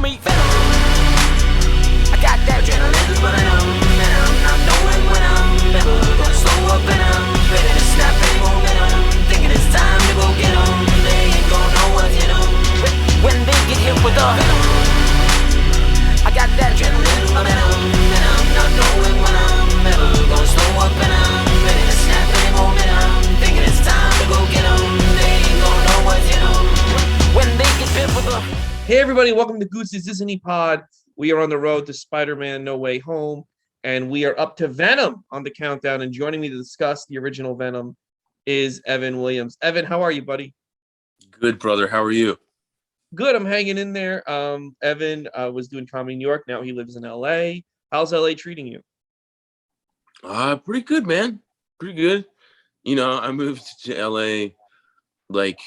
me Venom. I got that adrenaline running on, and I'm not knowing when I'm ever gonna slow up, and I'm ready to snap any momentum. Thinking it's time to go get 'em. They ain't gonna know what's in 'em when they get hit with the venom. I got that adrenaline momentum, and I'm not knowing when I'm ever gonna slow up, and I'm ready to snap any momentum. Thinking it's time to go get 'em. They ain't gonna know what's in 'em when they get hit with the. Hey everybody, welcome to Gootz's Disney Pod. We are on the road to Spider-Man No Way Home, and we are up to Venom on the countdown. And joining me to discuss the original Venom is Evan Williams. Evan, how are you, buddy? Good, brother. How are you? Good, I'm hanging in there. Evan was doing comedy in New York. Now he lives in LA. How's LA treating you? Pretty good, man. Pretty good. You know, I moved to LA like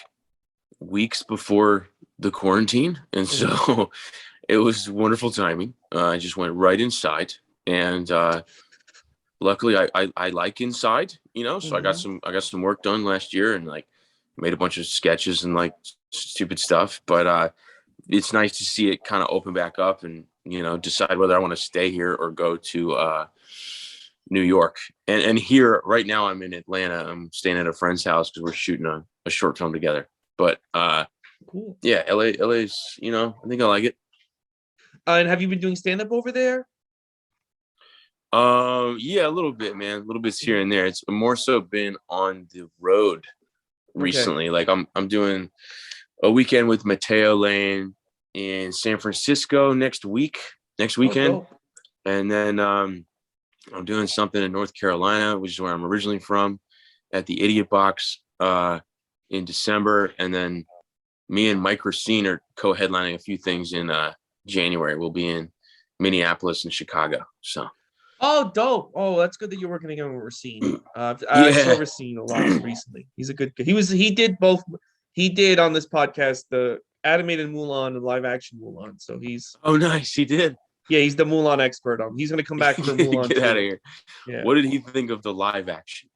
weeks before the quarantine, and so it was wonderful timing. I just went right inside, and luckily I like inside, you know. So I got some work done last year, and like made a bunch of sketches and like stupid stuff. But it's nice to see it kind of open back up, and you know, decide whether I want to stay here or go to New York. And here right now I'm in Atlanta. I'm staying at a friend's house because we're shooting a short film together. But Cool. yeah, LA's, you know, I think I like it. And have you been doing stand-up over there? Yeah, a little bit, man. A little bit here and there. It's more so been on the road recently. Like I'm doing a weekend with Mateo Lane in San Francisco next weekend. Oh, And then I'm doing something in North Carolina, which is where I'm originally from, at the Idiot Box in December. And then me and Mike Racine are co-headlining a few things in January. We'll be in Minneapolis and Chicago. So oh, dope. Oh, that's good that you're working again with Racine. I saw Yeah. Racine a lot recently. He's a good kid. He did both. He did on this podcast the animated Mulan and live action Mulan. So he's Oh, nice. He did. he's the Mulan expert. He's gonna come back for Mulan. Get out of too. here. Yeah. What did he think of the live action?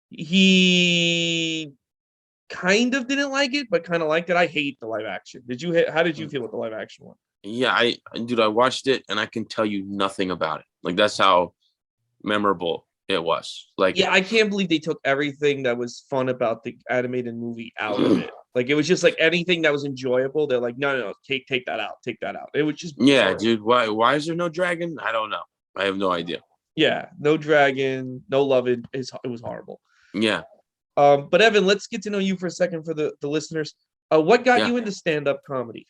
He kind of didn't like it, but kind of liked it. I hate the live action. How did you feel with the live action one? Yeah, I watched it and I can tell you nothing about it. Like that's how memorable it was. Like Yeah, I can't believe they took everything that was fun about the animated movie out of it. Like it was just like anything that was enjoyable. They're like, no, take that out, take that out. It was just yeah, horrible. dude. Why is there no dragon? I don't know. I have no idea. Yeah, no dragon, no love. It was horrible. Yeah. But Evan, let's get to know you for a second for the listeners. What got Yeah. you into stand-up comedy?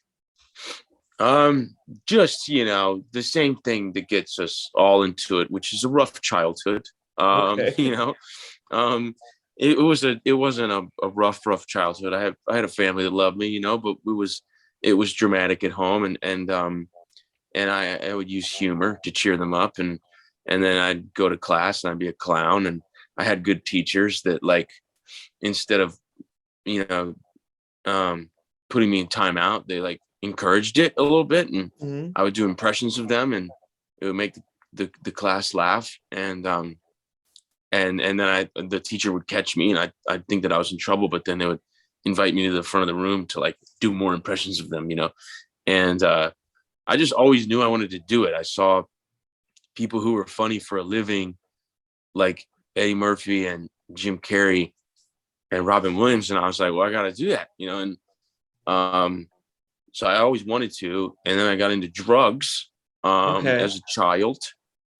Just, you know, the same thing that gets us all into it, which is a rough childhood. Okay. You know, it wasn't a rough childhood. I had a family that loved me, you know, but it was dramatic at home, and I would use humor to cheer them up, and then I'd go to class and I'd be a clown, and I had good teachers that, like, instead of, you know, putting me in timeout, they like encouraged it a little bit, and I would do impressions of them, and it would make the class laugh, and then the teacher would catch me, and I'd think that I was in trouble, but then they would invite me to the front of the room to like do more impressions of them, you know, and I just always knew I wanted to do it. I saw people who were funny for a living, like Eddie Murphy and Jim Carrey and Robin Williams, and I was like, well, I got to do that, you know, and so I always wanted to, and then I got into drugs as a child,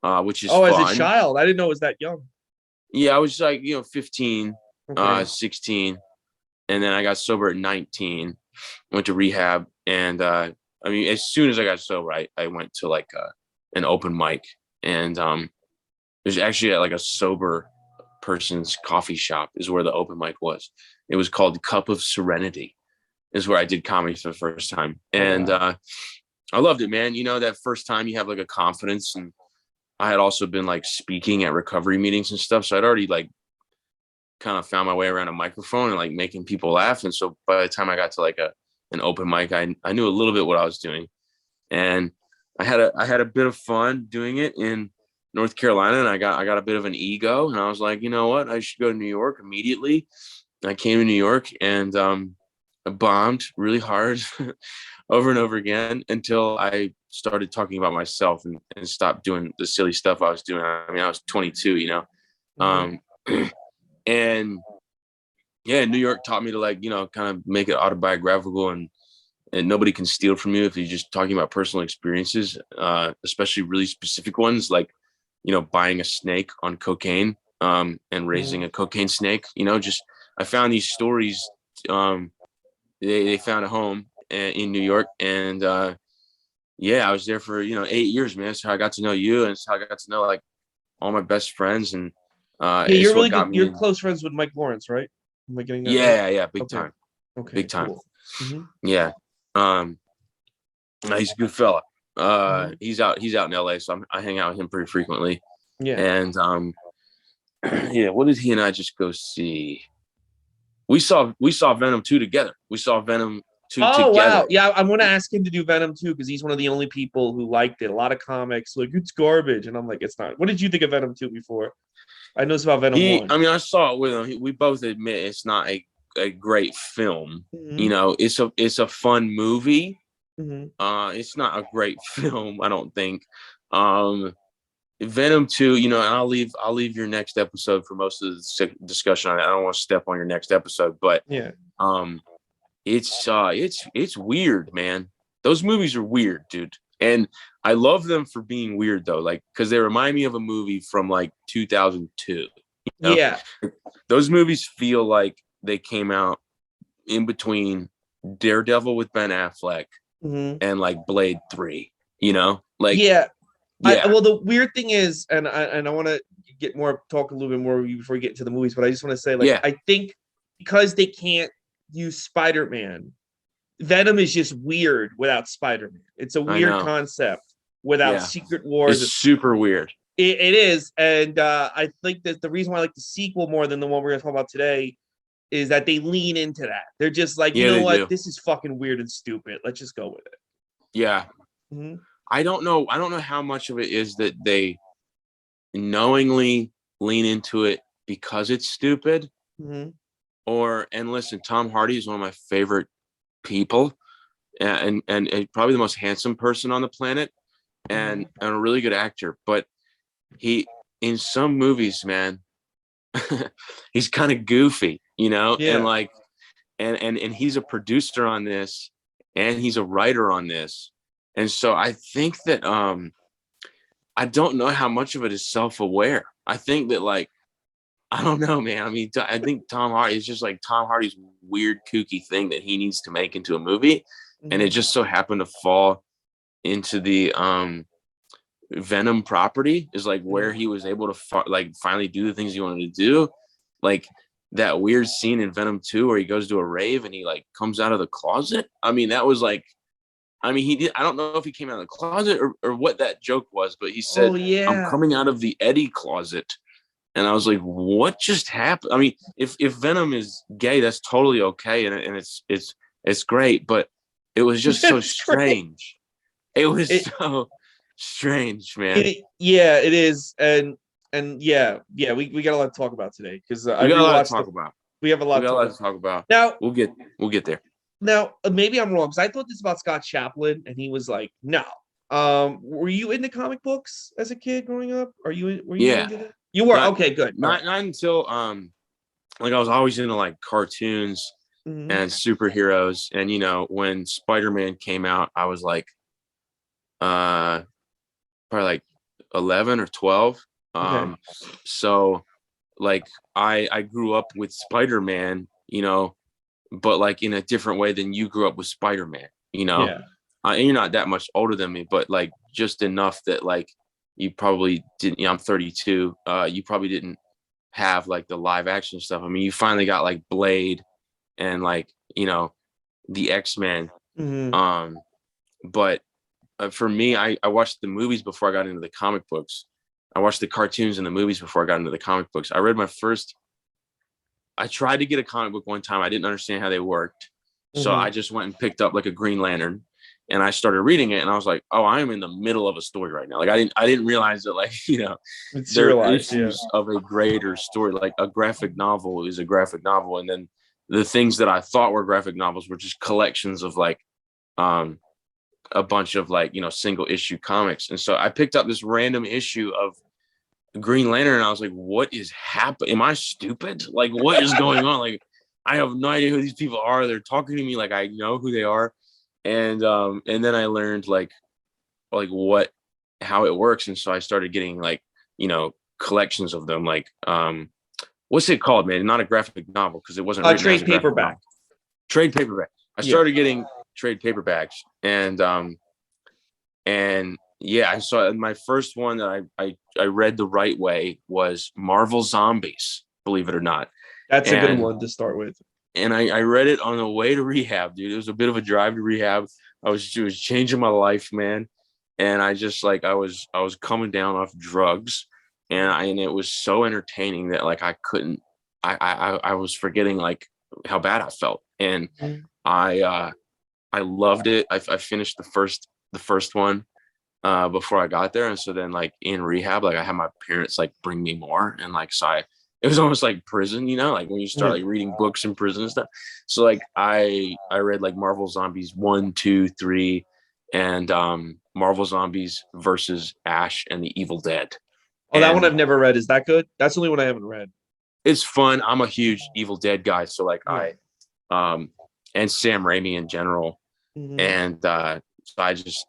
which is fun. As a child, I didn't know it was that young. Yeah, I was like, you know, 15, Okay. 16, and then I got sober at 19, went to rehab, and I mean, as soon as I got sober, I went to like an open mic, and there's actually like a sober person's coffee shop is where the open mic was. It was called Cup of Serenity, is where I did comedy for the first time, and I loved it, man. You know, that first time you have like a confidence, and I had also been like speaking at recovery meetings and stuff, so I'd already like kind of found my way around a microphone and like making people laugh. And so by the time I got to like an open mic, I knew a little bit what I was doing, and I had a bit of fun doing it in North Carolina, and I got a bit of an ego, and I was like, you know what, I should go to New York immediately. And I came to New York, and I bombed really hard. over and over again until I started talking about myself and stopped doing the silly stuff I was doing. I mean, I was 22, you know, Mhm. and yeah, New York taught me to like, you know, kind of make it autobiographical and nobody can steal from you if you're just talking about personal experiences, especially really specific ones like, you know, buying a snake on cocaine and raising a cocaine snake. You know, just I found these stories. They found a home in New York, and yeah, I was there for 8 years, man. That's how I got to know you, and it's how I got to know like all my best friends, and Yeah, you're it's what really got good. me You're in. close friends with Mike Lawrence, right? Am I getting that right? Yeah, yeah, big Okay. time, Okay. big time. Cool. Hmm. Yeah, um, he's a good fella. Hmm. He's out in LA, so I hang out with him pretty frequently. Yeah. And yeah, what did he and I just go see? We saw Venom 2 together. We saw Venom 2 Oh together. wow. Yeah, I'm gonna ask him to do Venom too because he's one of the only people who liked it. A lot of comics like it's garbage, and I'm like, it's not. What did you think of Venom 2 before? I know it's about Venom 1. I mean, I saw it with him. We both admit it's not a great film. You Hmm. know, it's a fun movie. Hmm. It's not a great film, I don't think. Um, Venom 2, you know, and I'll leave your next episode for most of the discussion on it. I don't want to step on your next episode, but Yeah. um it's weird, man. Those movies are weird, dude. And I love them for being weird though, like because they remind me of a movie from like 2002. You know, Yeah. those movies feel like they came out in between Daredevil with Ben Affleck Hmm. and like Blade 3. You know, like Yeah. yeah, Well, the weird thing is, and I want to talk a little bit more before we get into the movies, but I just want to say, like, yeah, I think because they can't use Spider-Man, Venom is just weird without Spider-Man. It's a I weird know. concept without Yeah, Secret it's Wars. super weird. It is, and I think that the reason why I like the sequel more than the one we're gonna talk about today is that they lean into that. They're just like, you Yeah, know they what, do. this is fucking weird and stupid. Let's just go with it. Yeah, Mm-hmm. I don't know. I don't know how much of it is that they knowingly lean into it because it's stupid, Mm-hmm. and listen, Tom Hardy is one of my favorite people, and probably the most handsome person on the planet, and Mm-hmm. and a really good actor. But he in some movies, man, he's kind of goofy, you know, and Yeah. like and he's a producer on this, and he's a writer on this, and so I think that I don't know how much of it is self-aware. I think that like I don't know, man. I mean, I think Tom Hardy is just like Tom Hardy's weird, kooky thing that he needs to make into a movie, and it Mm-hmm. just so happened to fall into the Venom property is like where Mm-hmm. he was able to like finally do the things he wanted to do, like that weird scene in Venom 2 where he goes to a rave and he like comes out of the closet. I mean, that was like, I mean, he did. I don't know if he came out of the closet or what that joke was, but he Oh said, "I'm yeah. coming out of the Eddie closet." And I was like, "What just happened?" I mean, if Venom is gay, that's totally okay, and it's great. But it was just so That's great. strange. It was It, so strange, man. yeah, it is, and yeah, we got a lot to talk about today because I We got a lot to rewatched the. talk about. We have a We lot to got a talk lot about to talk about. now. We'll get there. Maybe I'm wrong because I thought this about Scott Chaplin, and he was like, "No." Were you into comic books as a kid growing up? Were you Yeah, into that? You were. not Okay, good. All right. not until like I was always into like cartoons Mm-hmm. and superheroes, and you know when Spider-Man came out, I was like uh probably like 11 or 12. Okay. Um, so like I grew up with Spider-Man, you know, but like in a different way than you grew up with Spider-Man, you know. Yeah. And you're not that much older than me, but like just enough that like you probably didn't. You know, I'm 32. You probably didn't have like the live action stuff. I mean, you finally got like Blade and like you know the X-Men. Mm-hmm. Um, but for me, I watched the movies before I got into the comic books. I watched the cartoons and the movies before I got into the comic books. I tried to get a comic book one time. I didn't understand how they worked. So I Mm-hmm. just went and picked up like a Green Lantern and I started reading it and I was like, oh, I am in the middle of a story right now. Like I didn't realize that like, you know, It's there are serialized. Yeah. issues of a greater story. Like a graphic novel is a graphic novel. And then the things that I thought were graphic novels were just collections of like a bunch of like, single issue comics. And so I picked up this random issue of Green Lantern and I was like, what is happening? Am I stupid? Like, what is going on? Like, I have no idea who these people are. They're talking to me like I know who they are. And then I learned like how it works. And so I started getting like, collections of them. Like, what's it called, man? Not a graphic novel because it wasn't written trade as a graphic paperback. novel. Trade paperback. I started getting trade paperbacks, and yeah, I saw my first one that I read the right way was Marvel Zombies, believe it or not. That's a good one to start with. And I read it on the way to rehab, dude. It was a bit of a drive to rehab. It was changing my life, man. And I just like I was coming down off drugs, and it was so entertaining that like I couldn't I was forgetting like how bad I felt. And I loved it. I finished the first one before I got there. And so then like in rehab, like I had my parents like bring me more. And like, it was almost like prison, like when you start like reading books in prison and stuff. So like I read like Marvel Zombies 1, 2, 3, and Marvel Zombies versus Ash and the Evil Dead. Oh, that one I've never read. Is that good? That's the only one I haven't read. It's fun. I'm a huge Evil Dead guy. So like and Sam Raimi in general. And so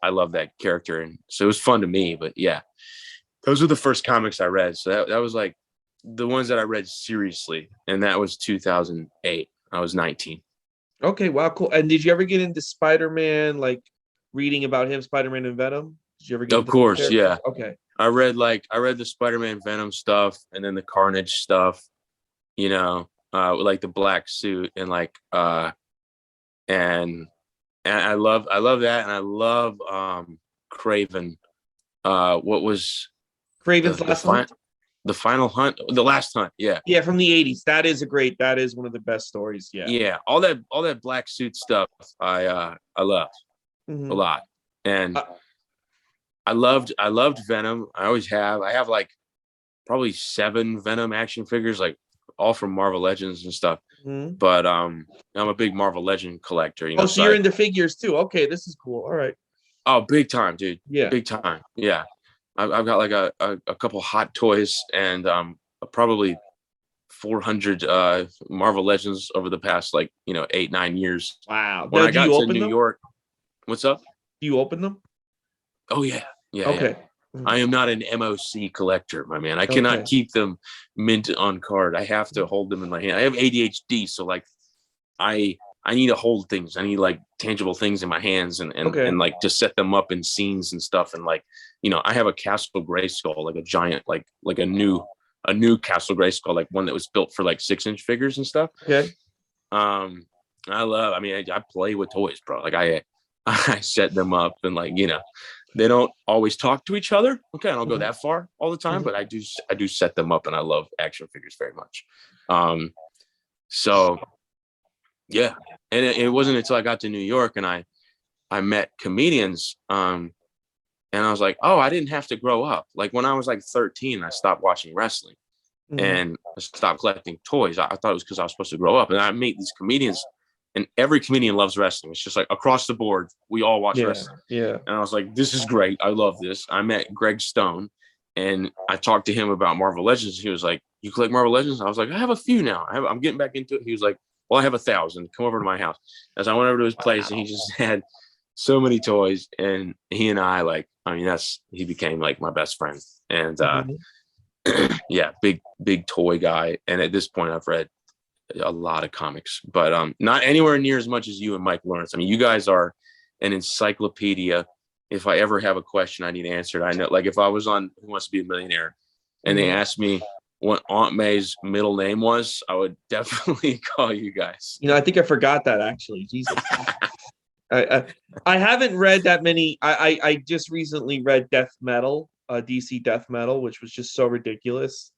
I love that character. And so it was fun to me, but yeah, those were the first comics I read. So that was like the ones that I read seriously. And that was 2008. I was 19. Okay. Wow. Cool. And did you ever get into Spider-Man, like reading about him, Spider-Man and Venom? Did you ever get Of course. Yeah. Okay. I read the Spider-Man Venom stuff and then the Carnage stuff, like the black suit and like, and I love that. And I love, Craven. What was Craven's Last Hunt? The Final Hunt, the Last Hunt. Yeah. Yeah. From the 80s. That is one of the best stories. Yeah. Yeah. All that black suit stuff. I love a lot. And I loved Venom. I always have. I have like probably 7 Venom action figures, like all from Marvel Legends and stuff. But I'm a big Marvel Legend collector. Oh, so you're into figures too. Okay, this is cool. All right. Oh, big time, dude. Yeah, big time. Yeah, I've got like a couple hot toys and probably 400 Marvel Legends over the past 8-9 years. Wow. When I got to New York, what's up? Do you open them? Oh yeah. Okay. Yeah. I am not an MOC collector, my man. I cannot keep them mint on card. I have to hold them in my hand. I have ADHD, so like I need to hold things. I need like tangible things in my hands and like to set them up in scenes and stuff. And like, I have a Castle Grayskull, like a giant, like a new Castle Grayskull, like one that was built for like 6-inch figures and stuff. Okay. I play with toys, bro. Like I set them up and like, they don't always talk to each other. Okay, I don't go that far all the time, but I do set them up, and I love action figures very much. So yeah, and it wasn't until I got to New York and I met comedians, and I was like, oh, I didn't have to grow up. Like when I was like 13, I stopped watching wrestling and I stopped collecting toys. I thought it was because I was supposed to grow up, and I meet these comedians. And every comedian loves wrestling. It's just like across the board, we all watch wrestling. Yeah. And I was like, this is great. I love this. I met Greg Stone and I talked to him about Marvel Legends. He was like, you collect Marvel Legends? I was like, I have a few now. I'm getting back into it. He was like, well, I have 1,000. Come over to my house. As I went over to his place and he just had so many toys. And he and I he became like my best friend. And yeah, big toy guy. And at this point I've read a lot of comics, but not anywhere near as much as you and Mike Lawrence. I mean, you guys are an encyclopedia. If I ever have a question I need answered, I know, like if I was on Who Wants to Be a Millionaire and they asked me what Aunt May's middle name was, I would definitely call you guys. I think I forgot that actually. Jesus. I haven't read that many. I just recently read Death Metal, DC Death Metal, which was just so ridiculous.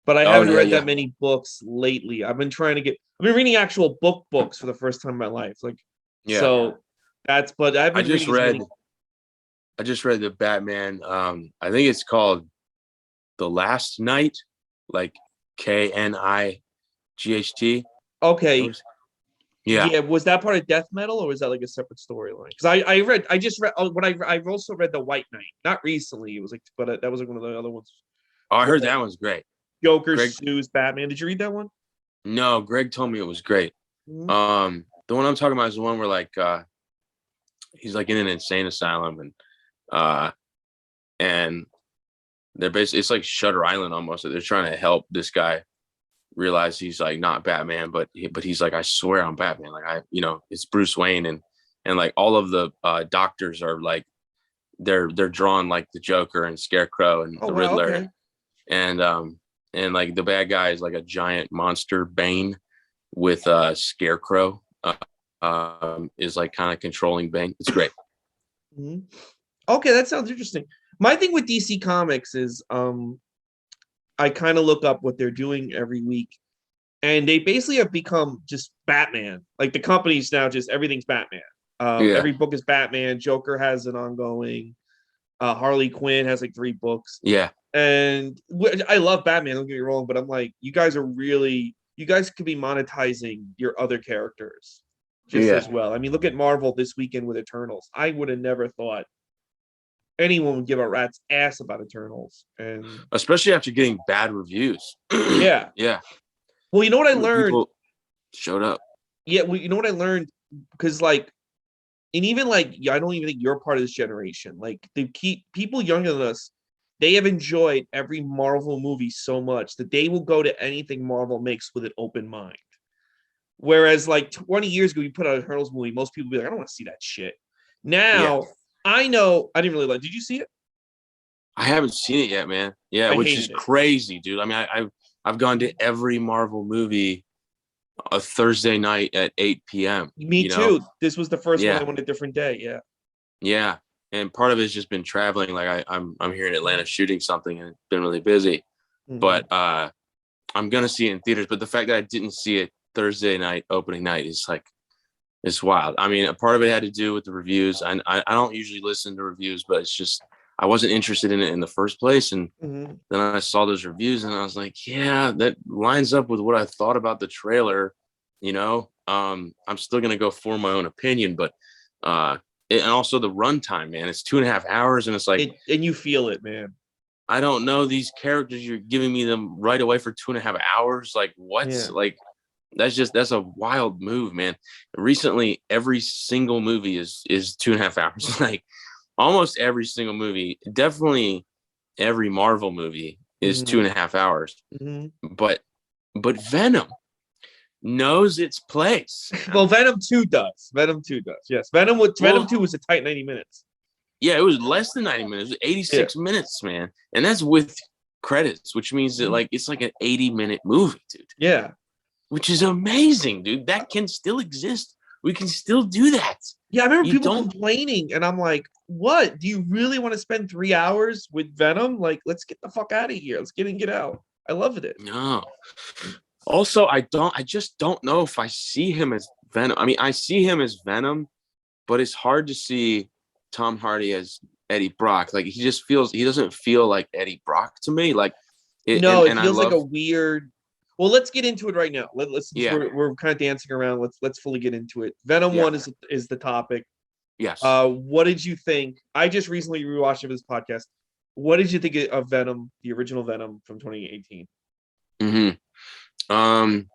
But I haven't read that many books lately. I've been reading actual books for the first time in my life. But I just read the Batman. I think it's called The Last Night, like Knight. Okay. Yeah. Yeah, was that part of Death Metal or was that like a separate storyline? Because I just read what I've also read the White Knight, not recently. It was like, but that was like one of the other ones. Oh, I heard Where that one's great. Joker Greg, sues Batman. Did you read that one? no, Greg told me it was great. Mhm. The one I'm talking about is the one where like he's like in an insane asylum uh and they're basically it's like Shutter Island almost. They're trying to help this guy realize he's like not Batman, but he's like, I swear I'm Batman. Like it's Bruce Wayne and like all of the doctors are like they're drawn like the Joker and Scarecrow and Oh the wow, Riddler okay. and like the bad guy is like a giant monster Bane with Scarecrow is like kind of controlling Bane. It's great. Mhm. Okay, that sounds interesting. My thing with DC Comics is I kind of look up what they're doing every week, and they basically have become just Batman. Like the company's now just everything's Batman. Yeah, Every book is Batman. Joker has an ongoing. Harley Quinn has like 3 books, yeah, and I love Batman. Don't get me wrong, but I'm like, you guys could be monetizing your other characters just yeah. as well. I mean, look at Marvel this weekend with Eternals. I would have never thought anyone would give a rat's ass about Eternals, and Especially after getting bad reviews. yeah. Yeah, Well, you know what I but learned? people showed up. Yeah, well, you know what I learned? Because like, and even like, I don't even think you're part of this generation. Like, they keep people younger than us. They have enjoyed every Marvel movie so much that they will go to anything Marvel makes with an open mind. Whereas like 20 years ago, you put out a Eternals movie, most people be like, I don't want to see that shit. Yeah, Now, I know I didn't really like. Did you see it? I haven't seen it yet, man. Yeah, I which is hated it. crazy, dude. I mean, I've gone to every Marvel movie a Thursday night at 8 p.m. Me too. This was the first one I Yeah, went a different day. Yeah. yeah. And part of it's just been traveling. Like I'm here in Atlanta shooting something and it's been really busy. Mhm. But I'm gonna see it in theaters. But the fact that I didn't see it Thursday night opening night is like it's wild. I mean, a part of it had to do with the reviews. I don't usually listen to reviews, but it's just I wasn't interested in it in the first place. And Mhm. then I saw those reviews and I was like, yeah, that lines up with what I thought about the trailer. I'm still gonna go form my own opinion, but and also the runtime, man, it's 2.5 hours, and it's like And you feel it, man. I don't know these characters. You're giving me them right away for 2.5 hours. Like what? Yeah. Like that's a wild move, man. Recently, every single movie is 2.5 hours. Like almost every single movie, definitely every Marvel movie is two Mhm. and a half hours. Mhm. But Venom knows its place, Well, man. Venom 2 does. Venom 2 does. Yes. Venom Well, 2 was a tight 90 minutes. yeah, it was less than 90 minutes. It was Yeah. 86 minutes, man. And that's with credits, which means that Mhm. like it's like an 80-minute movie, dude. Yeah. Which is amazing, dude. That can still exist. We can still do that. Yeah, I remember You people don't complaining, and I'm like, what? Do you really want to spend 3 hours with Venom? Like, let's get the fuck out of here. Let's get out. I loved it. know. Also, I just don't know if I see him as Venom. I mean, I see him as Venom, but it's hard to see Tom Hardy as Eddie Brock. Like he doesn't feel like Eddie Brock to me. Like it, No, it and I feels like love a weird. Well, let's get into it right now. Let's since yeah, we're kind of dancing around. Let's fully get into it. Venom yeah, 1 is the topic. yes. What did you think? I just recently rewatched it for this podcast. What did you think of Venom, the original Venom from 2018? hmm Um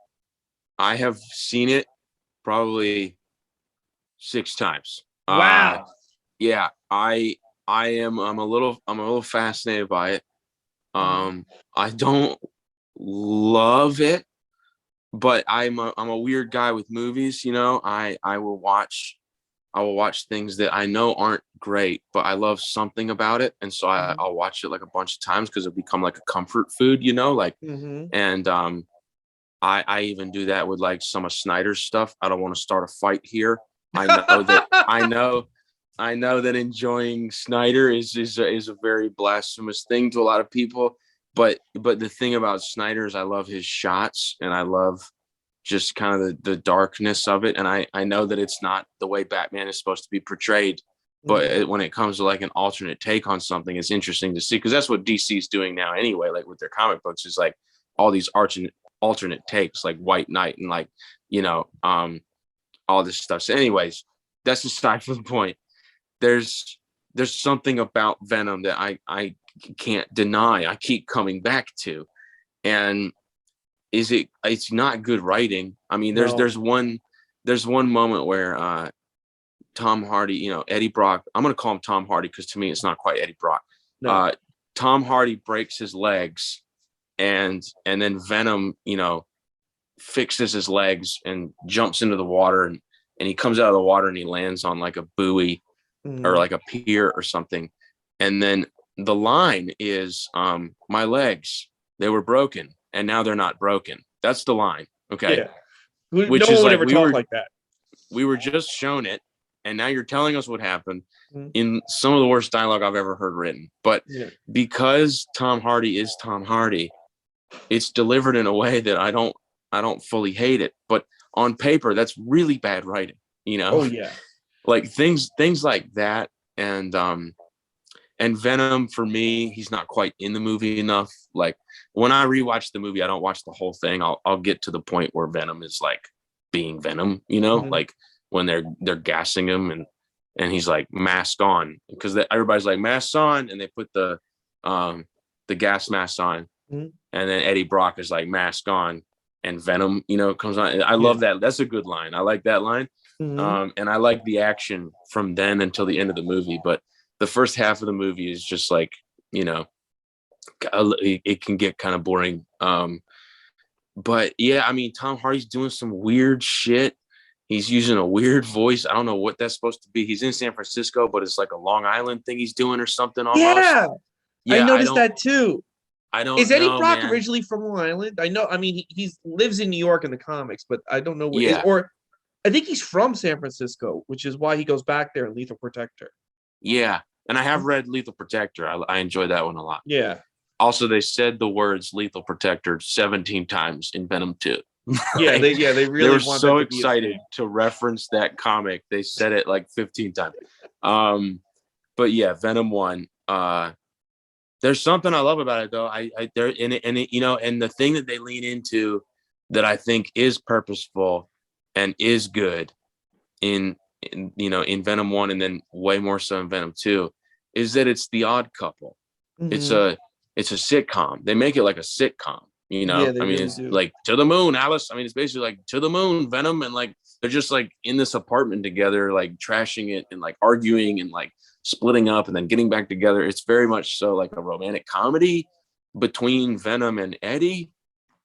I have seen it probably 6 times. Wow. Yeah, I'm a little fascinated by it. I don't love it, but I'm a weird guy with movies, I will watch things that I know aren't great, but I love something about it, and so I'll watch it like a bunch of times because it'll become like a comfort food, like. Mm-hmm. And I even do that with like some of Snyder's stuff. I don't want to start a fight here. I know that I know that enjoying Snyder is a very blasphemous thing to a lot of people. But the thing about Snyder is I love his shots and I love just kind of the darkness of it. And I know that it's not the way Batman is supposed to be portrayed. But when it comes to like an alternate take on something, it's interesting to see because that's what DC is doing now anyway. Like with their comic books, is like all these alternate takes, like White Knight and like all this stuff. So anyways, that's aside from the point. There's something about Venom that I can't deny. I keep coming back to. And it's not good writing. I mean, there's one moment where Tom Hardy, Eddie Brock, I'm going to call him Tom Hardy because to me it's not quite Eddie Brock. No. Tom Hardy breaks his legs and then Venom, fixes his legs and jumps into the water and he comes out of the water and he lands on like a buoy or like a pier or something. And then the line is, my legs, they were broken and now they're not broken. That's the line. Okay. Yeah. Which no one would ever talk like that. We were just shown it. And now you're telling us what happened in some of the worst dialogue I've ever heard written. But because Tom Hardy is Tom Hardy, it's delivered in a way that I don't fully hate it. But on paper, that's really bad writing, Oh yeah. Like things like that. And Venom, for me, he's not quite in the movie enough. Like when I rewatch the movie, I don't watch the whole thing. I'll get to the point where Venom is like being Venom, like when they're gassing him and he's like mask on because everybody's like masks on and they put the gas mask on and then Eddie Brock is like mask on and Venom, comes on. I love that. That's a good line. I like that line. And I like the action from then until the end of the movie. But the first half of the movie is just like, it can get kind of boring. But yeah, I mean, Tom Hardy's doing some weird shit. He's using a weird voice. I don't know what that's supposed to be. He's in San Francisco, but it's like a Long Island thing he's doing or something almost. Yeah, I noticed that too. I don't. Is Eddie Brock originally from Long Island? I know. I mean, he lives in New York in the comics, but I don't know where. Or I think he's from San Francisco, which is why he goes back there in Lethal Protector. Yeah, and I have read Lethal Protector. I enjoyed that one a lot. Yeah. Also, they said the words Lethal Protector 17 times in Venom 2. Yeah, they really were so excited to reference that comic. They said it like 15 times. But yeah, Venom 1. There's something I love about it though. And the thing that they lean into that I think is purposeful and is good in Venom 1 and then way more so in Venom 2 is that it's the odd couple. It's a sitcom. They make it like a sitcom. I mean, it's like to the moon, Alice. I mean, it's basically like to the moon, Venom, and like they're just like in this apartment together, like trashing it and like arguing and like splitting up and then getting back together. It's very much so like a romantic comedy between Venom and Eddie,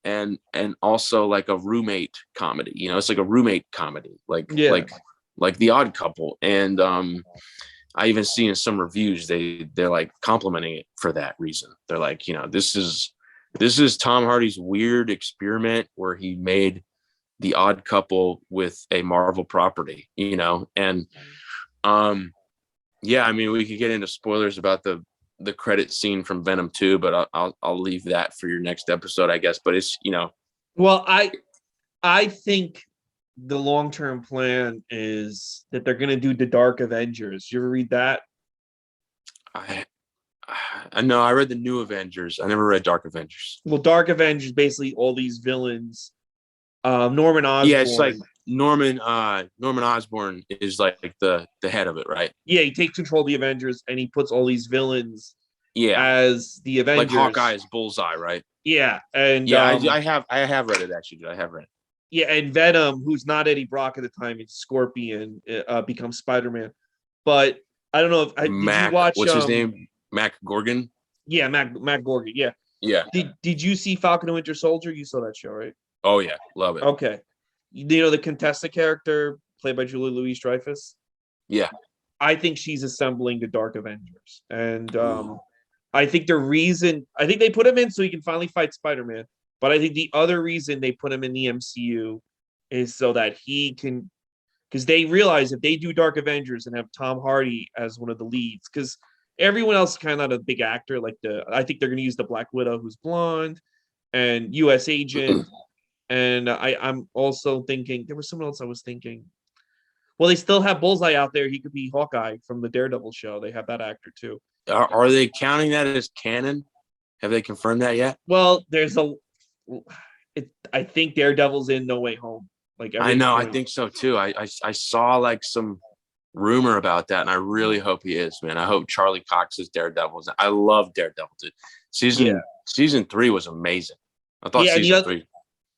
and also like a roommate comedy. It's like a roommate comedy, like The Odd Couple. And I even see in some reviews they're like complimenting it for that reason. They're like, this is Tom Hardy's weird experiment where he made The Odd Couple with a Marvel property, and yeah, I mean, we could get into spoilers about the credit scene from Venom 2, but I'll leave that for your next episode, I guess. But it's, Well, I think the long-term plan is that they're going to do the Dark Avengers. You ever read that? I know I read the New Avengers. I never read Dark Avengers. Well, Dark Avengers, basically all these villains. Norman Osborn. Yeah, it's like Norman Osborn is like the head of it, right? Yeah, he takes control of the Avengers and he puts all these villains as the Avengers. Like Hawkeye is Bullseye, right? Yeah, and I have read it actually. I have read it. Yeah, and Venom, who's not Eddie Brock at the time, it's Scorpion, becomes Spider-Man. But I don't know if did you watch what's his name? Mac Gorgon? Yeah, Mac Gorgon, yeah. Yeah. Did you see Falcon and Winter Soldier? You saw that show, right? Oh yeah, love it. Okay. The Contessa character played by Julie Louis-Dreyfus? Yeah. I think she's assembling the Dark Avengers. And I think they put him in so he can finally fight Spider-Man. But I think the other reason they put him in the MCU is so that he can, because they realize if they do Dark Avengers and have Tom Hardy as one of the leads, because everyone else is kind of not a big actor. I think they're going to use the Black Widow who's blonde and U.S. Agent. And I'm also thinking there was someone else I was thinking. Well, they still have Bullseye out there. He could be Hawkeye from the Daredevil show. They have that actor too. Are they counting that as canon? Have they confirmed that yet? Well, I think Daredevil's in No Way Home. Like I know. I point. think so too. I saw like some rumor about that, and I really hope he is, man. I hope Charlie Cox is Daredevil. I love Daredevil, dude. Season 3 was amazing. I thought Yeah, and season 3.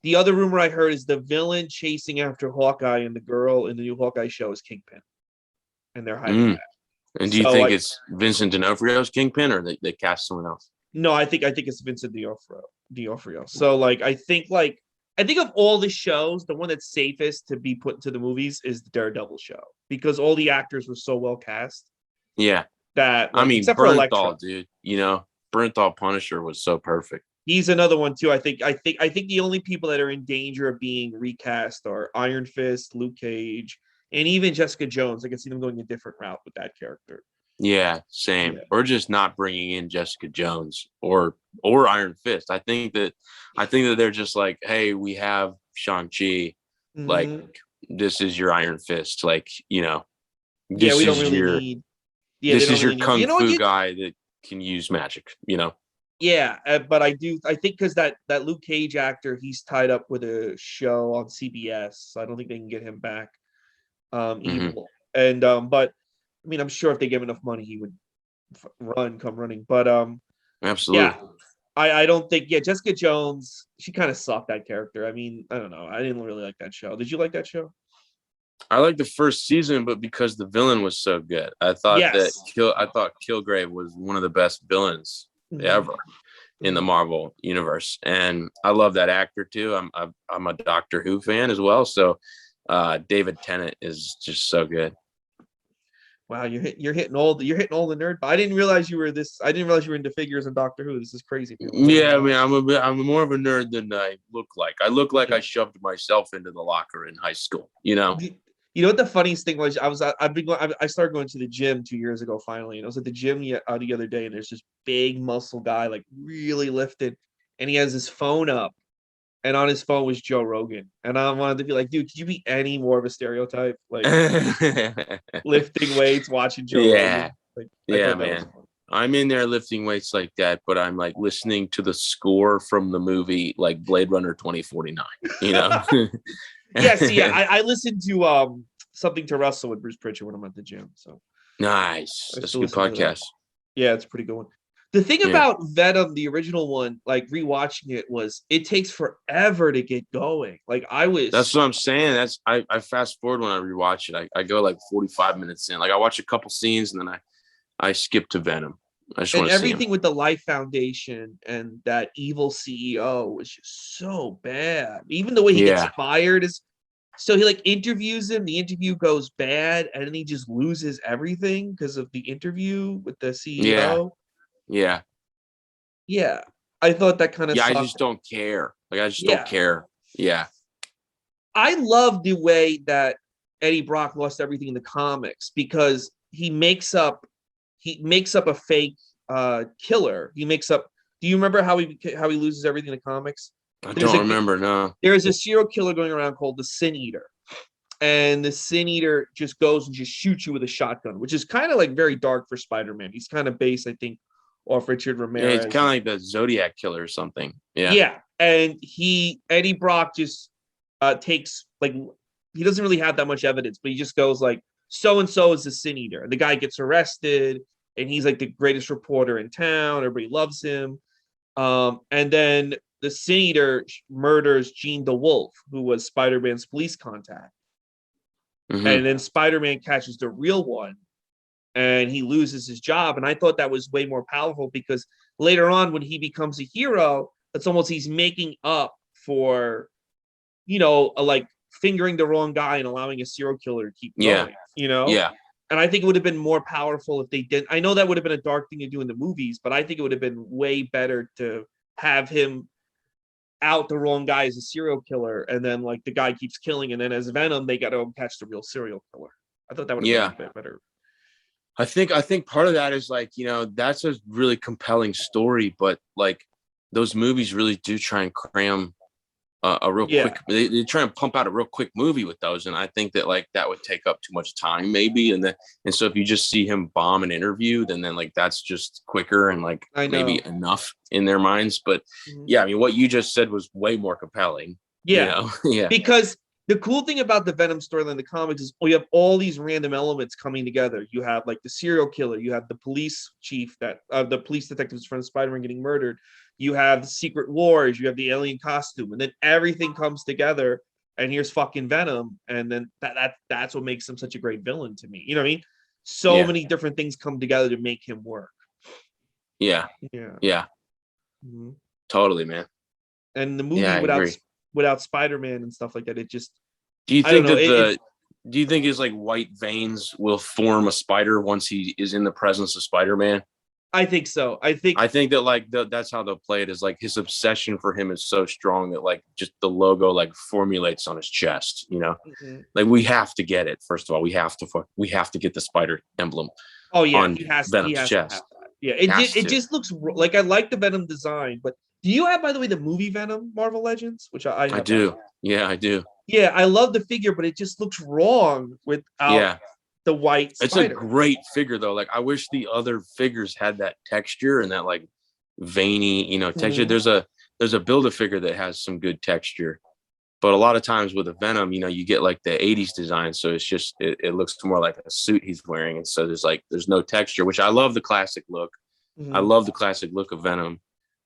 the other rumor I heard is the villain chasing after Hawkeye and the girl in the new Hawkeye show is Kingpin, and they're hiding that. And do you think it's Vincent D'Onofrio's Kingpin, or they cast someone else? No, I think it's Vincent D'Onofrio. So like I think of all the shows, the one that's safest to be put into the movies is the Daredevil show because all the actors were so well cast. Yeah, that I mean, except for Elektra, dude. You know, Bernthal Punisher was so perfect. He's another one too. I think the only people that are in danger of being recast are Iron Fist, Luke Cage, and even Jessica Jones. I can see them going a different route with that character. Yeah, same. Yeah. Or just not bringing in Jessica Jones or Iron Fist. I think that they're just like, hey, we have Shang-Chi, like this is your Iron Fist, like, you know, this we don't is really your need. This is your kung fu guy that can use magic, you know. Yeah, but I think because that Luke Cage actor, he's tied up with a show on CBS, so I don't think they can get him back. Evil and but I mean, I'm sure if they give him enough money, he would come running. But absolutely. Yeah, I don't think. Yeah, Jessica Jones, she kind of sucked that character. I mean, I don't know. I didn't really like that show. Did you like that show? I liked the first season, but because the villain was so good, I thought Kilgrave was one of the best villains ever in the Marvel universe, and I love that actor too. I'm a Doctor Who fan as well, so David Tennant is just so good. Wow, you're hitting all the nerd. I didn't realize you were into figures and Doctor Who. This is crazy. Yeah, I mean, I'm more of a nerd than I look like. I look like I shoved myself into the locker in high school. You know. You know what the funniest thing was? I started going to the gym 2 years ago finally, and I was at the gym the other day, and there's this big muscle guy, like really lifted, and he has his phone up, and on his phone was Joe Rogan, and I wanted to be like, dude, could you be any more of a stereotype? Like lifting weights, watching Joe Rogan. Like, yeah, man. I'm in there lifting weights like that, but I'm like listening to the score from the movie, like Blade Runner 2049. You know. I listen to Something to Wrestle with Bruce Pritchard when I'm at the gym. So nice. That's a good podcast. Yeah, it's a pretty good one. The thing about Venom, the original one, like rewatching it, was it takes forever to get going. Like that's what I'm saying. I fast forward when I rewatch it. I go like 45 minutes in. Like I watch a couple scenes and then I skip to Venom. I just want to see everything with the Life Foundation and that evil CEO was just so bad. Even the way he gets fired is. So he like interviews him. The interview goes bad, and then he just loses everything because of the interview with the CEO. Yeah. I thought that kind of. Yeah, sucked. I just don't care. Like I just don't care. Yeah. I love the way that Eddie Brock lost everything in the comics because he makes up a fake killer. He makes up. Do you remember how he loses everything in the comics? I don't remember, no. There's a serial killer going around called the Sin Eater. And the Sin Eater just goes and just shoots you with a shotgun, which is kind of like very dark for Spider-Man. He's kind of based, I think, off Richard Ramirez. Yeah, it's kind of like the Zodiac Killer or something. Yeah. Yeah. And Eddie Brock just takes, like, he doesn't really have that much evidence, but he just goes like, so-and-so is the Sin Eater. And the guy gets arrested, and he's like the greatest reporter in town. Everybody loves him. And then the Sin Eater murders Jean DeWolf, who was Spider-Man's police contact. And then Spider-Man catches the real one, and he loses his job. And I thought that was way more powerful because later on, when he becomes a hero, it's almost he's making up for, like fingering the wrong guy and allowing a serial killer to keep going. Yeah. And I think it would have been more powerful if they did. I know that would have been a dark thing to do in the movies, but I think it would have been way better to have him out the wrong guy as a serial killer, and then like the guy keeps killing, and then as Venom, they got to catch the real serial killer. I thought that would have been a bit better. I think part of that is like, that's a really compelling story, but like those movies really do try and cram a real quick. They try and pump out a real quick movie with those, and I think that like that would take up too much time, maybe. And so if you just see him bomb an interview, then like that's just quicker and like maybe enough in their minds. But I mean, what you just said was way more compelling. Yeah. Because The cool thing about the Venom storyline in the comics is you have all these random elements coming together. You have like the serial killer, you have the police chief that the police detectives from Spider-Man getting murdered, you have the Secret Wars, you have the alien costume, and then everything comes together. And here's fucking Venom, and then that's what makes him such a great villain to me. You know what I mean? So many different things come together to make him work. Yeah. Mhm. Totally, man. And the movie without Spider-Man and stuff like that, it just Do you I don't think know. that do you think his like white veins will form a spider once he is in the presence of Spider-Man? I think so. I think that like that's how they'll play it, is like his obsession for him is so strong that like just the logo like formulates on his chest, you know? Like we have to get it. First of all, we have to get the spider emblem. Oh yeah, on he has Venom's to have chest. that. Yeah, it just looks like I like the Venom design, but do you have, by the way, the movie Venom Marvel Legends, which I have? I do. Yeah, I do. Yeah, I love the figure, but it just looks wrong without the white It's spider. a great figure though. Like I wish the other figures had that texture and that like veiny, you know, texture. There's a Build-A-Figure that has some good texture, but a lot of times with a Venom, you know, you get like the 80s design, so it's just it looks more like a suit he's wearing, and so there's no texture, which I love the classic look. I love the classic look of Venom,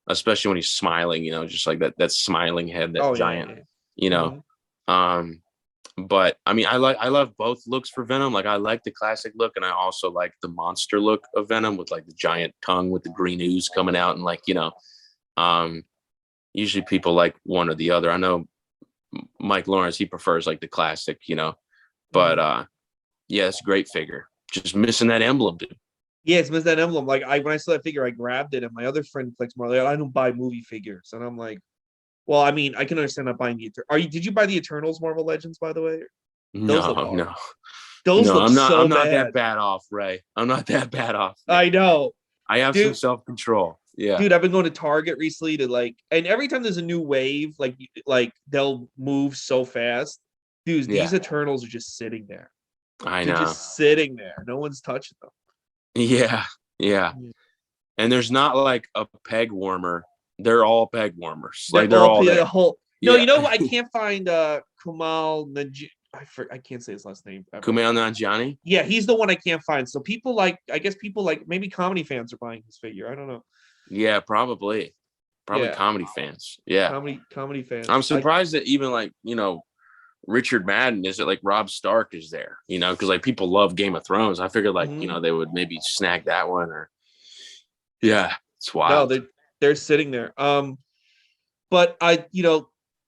especially when he's smiling, you know, just like that smiling head, that giant, you know. But I mean, I love both looks for Venom. Like I like the classic look, and I also like the monster look of Venom with like the giant tongue with the green ooze coming out, and like, you know, usually people like one or the other. I know Mike Lawrence, he prefers like the classic, you know, but yeah, it's a great figure. Just missing that emblem, dude. Yeah, it's missing that emblem. Like when I saw that figure, I grabbed it, and my other friend collects more. Like, I don't buy movie figures, and I'm like, well, I mean, I can understand not buying the. Did you buy the Eternals Marvel Legends, by the way? Those look hard. No. Those look I'm not bad. that bad off, Ray. I'm not that bad off. Man. I know. I have some self-control. Yeah. Dude, I've been going to Target recently to like, and every time there's a new wave, like they'll move so fast. Dude, these Eternals are just sitting there. I They're know. just sitting there. No one's touching them. Yeah. And there's not like a peg warmer. They're all peg warmers. They're like they're all there. No, you know what? I Yeah. can't find Kumail I can't say his last name. Kumail Nanjiani? Yeah, he's the one I can't find. So I guess people like maybe comedy fans are buying his figure. I don't know. Yeah, probably comedy fans. Yeah. Comedy fans. I'm surprised that even like, you know, Richard Madden is it like Rob Stark is there, you know, because like people love Game of Thrones. I figured like, you know, they would maybe snag that one or it's wild. No, they're sitting there. But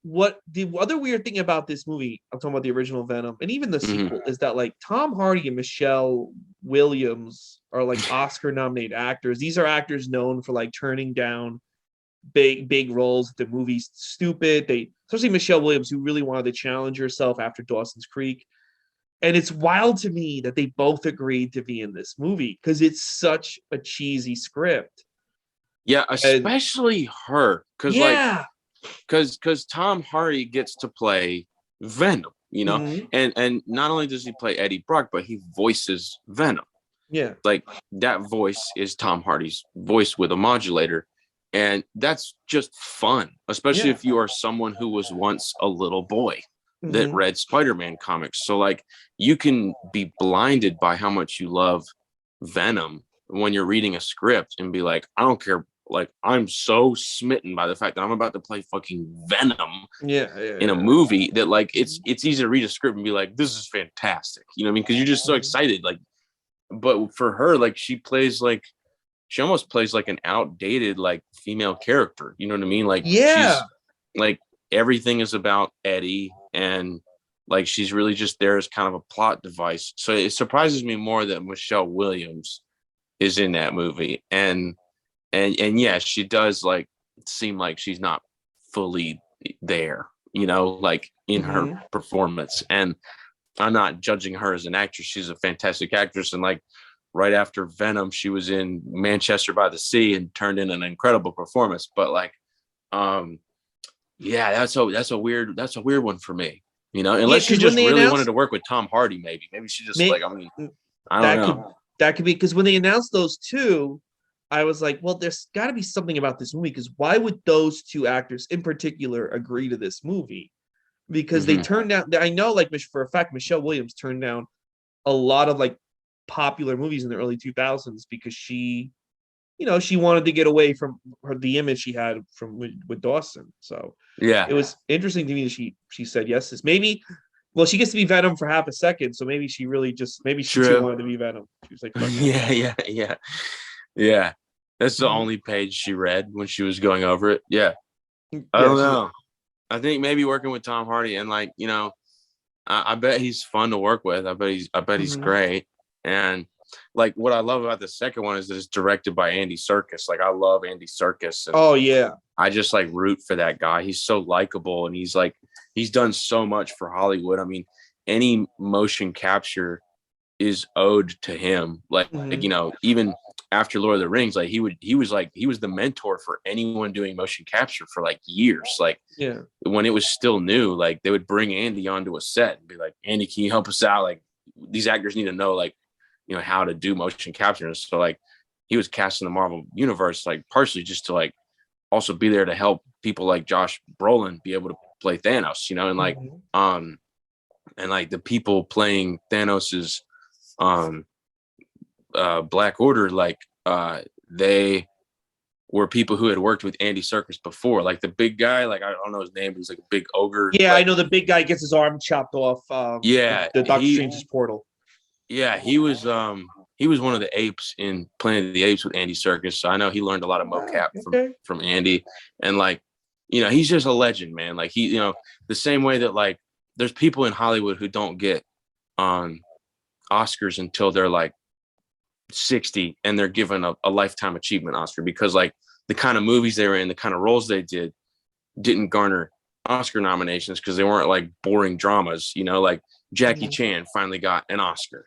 what the other weird thing about this movie, I'm talking about the original Venom and even the sequel, is that like Tom Hardy and Michelle Williams are like Oscar nominated actors. These are actors known for like turning down big roles. The movie's stupid. Especially Michelle Williams, who really wanted to challenge herself after Dawson's Creek. And it's wild to me that they both agreed to be in this movie because it's such a cheesy script. Yeah, especially her. Because Tom Hardy gets to play Venom, you know, and not only does he play Eddie Brock, but he voices Venom. Yeah, like that voice is Tom Hardy's voice with a modulator, and that's just fun, especially if you are someone who was once a little boy that read Spider-Man comics. So like you can be blinded by how much you love Venom when you're reading a script and be like, I don't care. Like I'm so smitten by the fact that I'm about to play fucking Venom in a movie that like it's easy to read a script and be like, this is fantastic. You know what I mean? Because you're just so excited. Like, but for her, like she almost plays like an outdated like female character. You know what I mean? Like she's like everything is about Eddie, and like she's really just there as kind of a plot device. So it surprises me more that Michelle Williams is in that movie, and yeah, she does like seem like she's not fully there, you know, like in her performance. And I'm not judging her as an actress. She's a fantastic actress. And like right after Venom, she was in Manchester by the Sea and turned in an incredible performance. But like, that's a weird one for me, you know, unless she just really wanted to work with Tom Hardy. Maybe she just I don't know. That could be because when they announced those two, I was like, well, there's got to be something about this movie because why would those two actors in particular agree to this movie? because they turned down. I know, like for a fact, Michelle Williams turned down a lot of like popular movies in the early 2000s because she, she wanted to get away from the image she had from with Dawson. So Yeah. it was interesting to me that she said yes. Maybe, well, she gets to be Venom for half a second, so maybe she really just she wanted to be Venom. She was like, fuck it. Yeah. That's the Mhm. only page she read when she was going over it. Yeah. I Yeah, don't know. I think maybe working with Tom Hardy and like, I bet he's fun to work with. I bet he's Mhm. great. And like what I love about the second one is that it's directed by Andy Serkis. Like I love Andy Serkis. And Oh yeah. I just like root for that guy. He's so likable and he's done so much for Hollywood. I mean, any motion capture is owed to him. Like, even after Lord of the Rings, like he was the mentor for anyone doing motion capture for like years. Like Yeah. when it was still new, like they would bring Andy onto a set and be like, Andy, can you help us out? Like these actors need to know like, how to do motion capture. So like he was cast in the Marvel universe, like partially just to like also be there to help people like Josh Brolin be able to play Thanos, and like, and like the people playing Thanos's Black Order, like they were people who had worked with Andy Serkis before, like the big guy, like I don't know his name, but he's like a big ogre. Yeah, like, I know the big guy gets his arm chopped off. The Doctor Strange's portal. Yeah, he was one of the apes in Planet of the Apes with Andy Serkis. So I know he learned a lot of mocap from Andy, and like, he's just a legend, man. Like he, the same way that like there's people in Hollywood who don't get Oscars until they're like 60 and they're given a lifetime achievement Oscar because like the kind of movies they were in, the kind of roles they didn't garner Oscar nominations because they weren't like boring dramas, like Jackie Chan finally got an Oscar,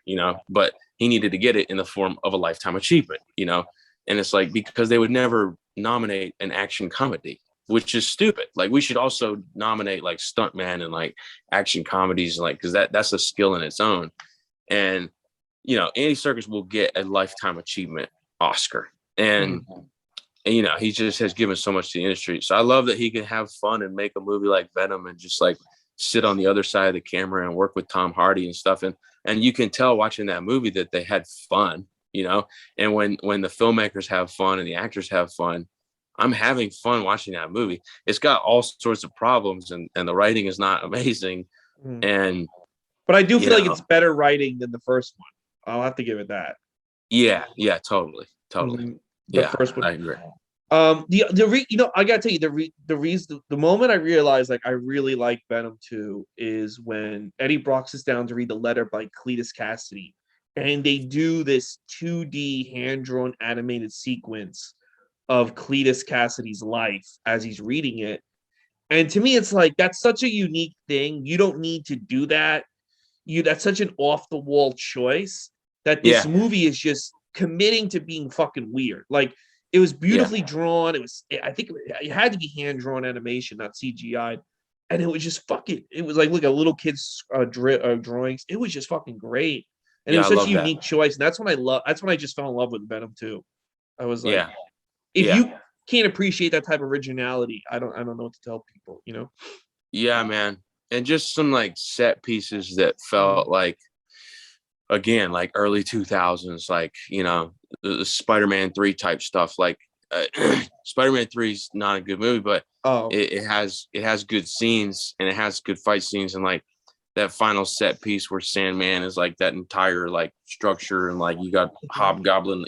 but he needed to get it in the form of a lifetime achievement, and it's like because they would never nominate an action comedy, which is stupid. Like we should also nominate like stuntman and like action comedies, like because that's a skill in its own. And Andy Serkis will get a lifetime achievement Oscar, and he just has given so much to the industry. So I love that he can have fun and make a movie like Venom and just like sit on the other side of the camera and work with Tom Hardy and stuff. And you can tell watching that movie that they had fun, and when the filmmakers have fun and the actors have fun, I'm having fun watching that movie. It's got all sorts of problems and the writing is not amazing. But I do feel like it's better writing than the first one. I'll have to give it that. Yeah, totally. The first one. I agree. I gotta tell you the reason, the moment I realized like I really like Venom 2 is when Eddie Brock sits down to read the letter by Cletus Cassidy, and they do this 2D hand-drawn animated sequence of Cletus Cassidy's life as he's reading it. And to me, it's like that's such a unique thing. You don't need to do that. That's such an off-the-wall choice that this movie is just committing to being fucking weird. Like it was beautifully drawn. I think it had to be hand-drawn animation, not CGI. And it was just fucking, it was like, look at little kids' drawings. It was just fucking great. And it was such a unique choice. And that's when I just fell in love with Venom 2. I was like, if you can't appreciate that type of originality, I don't know what to tell people, Yeah, man. And just some like set pieces that felt like, again, like early 2000s, like, the Spider-Man 3 type stuff. Like Spider-Man 3 is not a good movie, but it has good scenes and it has good fight scenes. And like that final set piece where Sandman is like that entire like structure. And like you got Hobgoblin,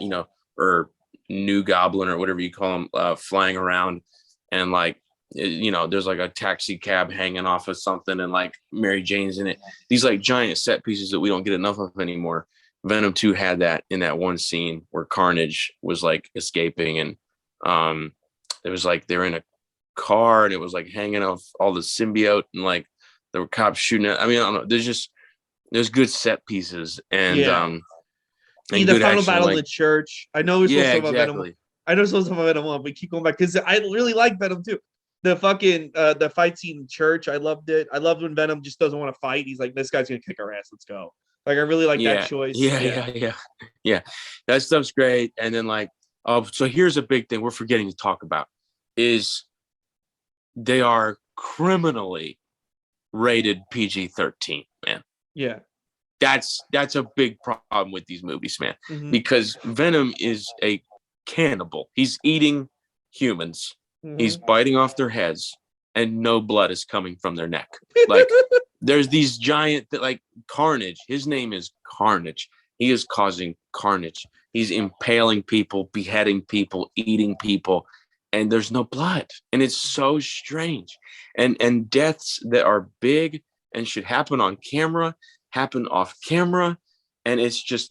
or New Goblin or whatever you call him, flying around. And like, there's like a taxi cab hanging off of something and like Mary Jane's in it. These like giant set pieces that we don't get enough of anymore. Venom 2 had that in that one scene where Carnage was like escaping and it was like they're in a car and it was like hanging off all the symbiote and like there were cops shooting at. I mean, I don't know. There's good set pieces and the final action, battle like, in the church. I know we're supposed to talk about exactly. Venom. I know we're supposed to talk about Venom 1, but keep going back because I really like Venom 2. The fucking the fight scene in church, I loved it. I loved when Venom just doesn't want to fight. He's like, this guy's gonna kick our ass. Let's go. Like I really like that choice. Yeah. That stuff's great. And then like, so here's a big thing we're forgetting to talk about is they are criminally rated PG-13, man. Yeah. That's a big problem with these movies, man, Mhm. because Venom is a cannibal. He's eating humans. He's Mhm. biting off their heads, and no blood is coming from their neck. Like there's these giant like Carnage. His name is Carnage. He is causing carnage. He's impaling people, beheading people, eating people, and there's no blood. And it's so strange. And deaths that are big and should happen on camera happen off camera. And it's just,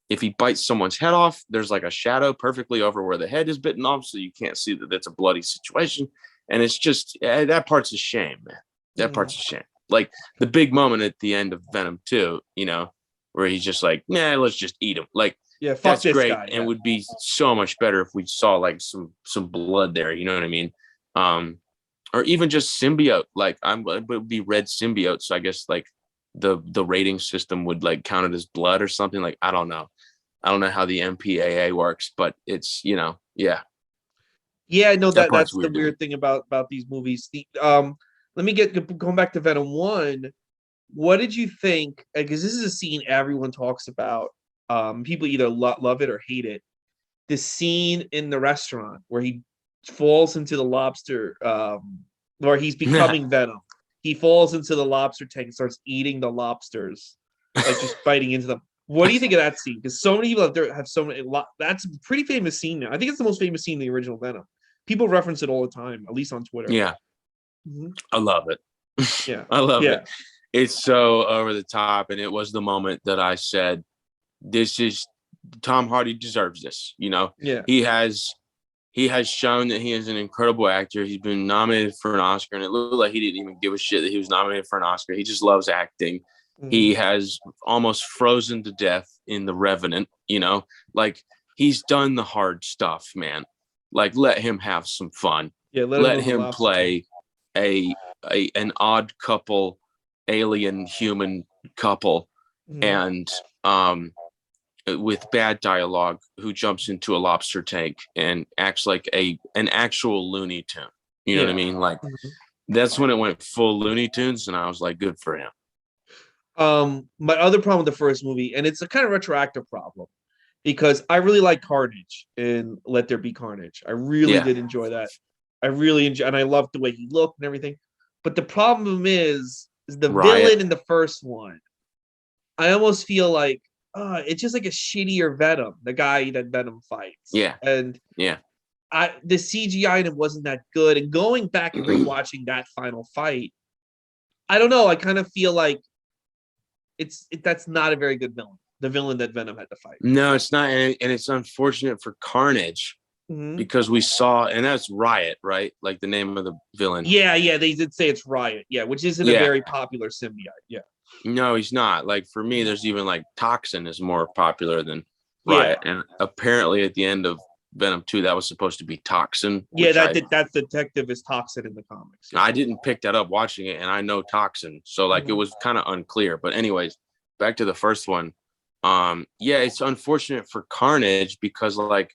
if he bites someone's head off, there's like a shadow perfectly over where the head is bitten off, so you can't see that it's a bloody situation. And it's just that part's a shame, man. That part's a shame. Like the big moment at the end of Venom 2, where he's just like, nah, let's just eat him. Like, Yeah, fuck that's this great, guy. and Yeah. would be so much better if we saw like some blood there. You know what I mean? Or even just symbiote. Like it would be red symbiote. So I guess like the rating system would like count it as blood or something. Like I don't know how the MPAA works, but it's yeah. Yeah, no, That part's that's the weird to me. weird thing about these movies. Let me going back to Venom 1. What did you think? Because this is a scene everyone talks about. People either love it or hate it. The scene in the restaurant where he falls into the lobster, or he's becoming Venom. He falls into the lobster tank and starts eating the lobsters, like just biting into them. What do you think of that scene? Because so many people out there have so many. That's a pretty famous scene now. I think it's the most famous scene in the original Venom. People reference it all the time, at least on Twitter. Yeah, I love it. Yeah, I love yeah. it. It's so over the top, and it was the moment that I said, "This is Tom Hardy deserves this." Yeah. He has shown that he is an incredible actor. He's been nominated for an Oscar, and it looked like he didn't even give a shit that he was nominated for an Oscar. He just loves acting. He has almost frozen to death in The Revenant. Like he's done the hard stuff, man. Like let him have some fun. Yeah, let him Let go to the him lobster play an odd couple, alien human couple, tank. and with bad dialogue, who jumps into a lobster tank and acts like an actual Looney Tune. You know what I mean? Like that's when it went full Looney Tunes, and I was like, good for him. My other problem with the first movie, and it's a kind of retroactive problem, because I really like Carnage in Let There Be Carnage. I really Yeah. did enjoy that. I really enjoy, and I loved the way he looked and everything. But the problem is the Riot. villain in the first one. I almost feel like it's just like a shittier Venom, the guy that Venom fights. Yeah. And Yeah. the CGI in it wasn't that good. And going back and rewatching that final fight, I don't know. I kind of feel like that's not a very good villain. The villain that Venom had to fight. No, it's not, and it's unfortunate for Carnage because we saw, and that's Riot, right? Like the name of the villain. Yeah, they did say it's Riot. Yeah, which isn't a very popular symbiote. Yeah. No, he's not. Like for me, there's even like Toxin is more popular than Riot, and apparently at the end of Venom 2, that was supposed to be Toxin. Yeah, that detective is Toxin in the comics. Yeah. I didn't pick that up watching it, and I know Toxin, so like it was kind of unclear. But anyways, back to the first one. Yeah, it's unfortunate for Carnage because like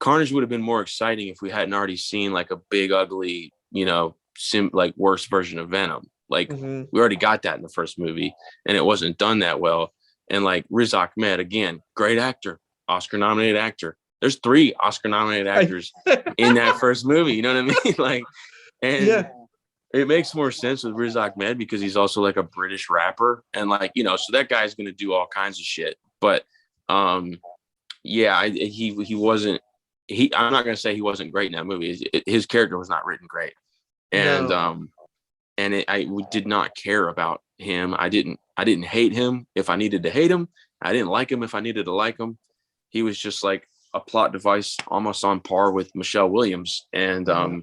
Carnage would have been more exciting if we hadn't already seen like a big ugly, like worse version of Venom. Like we already got that in the first movie, and it wasn't done that well. And like Riz Ahmed, again, great actor, Oscar nominated actor. There's 3 Oscar nominated actors in that first movie. You know what I mean? Like, and it makes more sense with Riz Ahmed because he's also like a British rapper, and like so that guy's gonna do all kinds of shit. But he wasn't. I'm not gonna say he wasn't great in that movie. His character was not written great, and I did not care about him. I didn't hate him if I needed to hate him. I didn't like him if I needed to like him. He was just like a plot device, almost on par with Michelle Williams, and the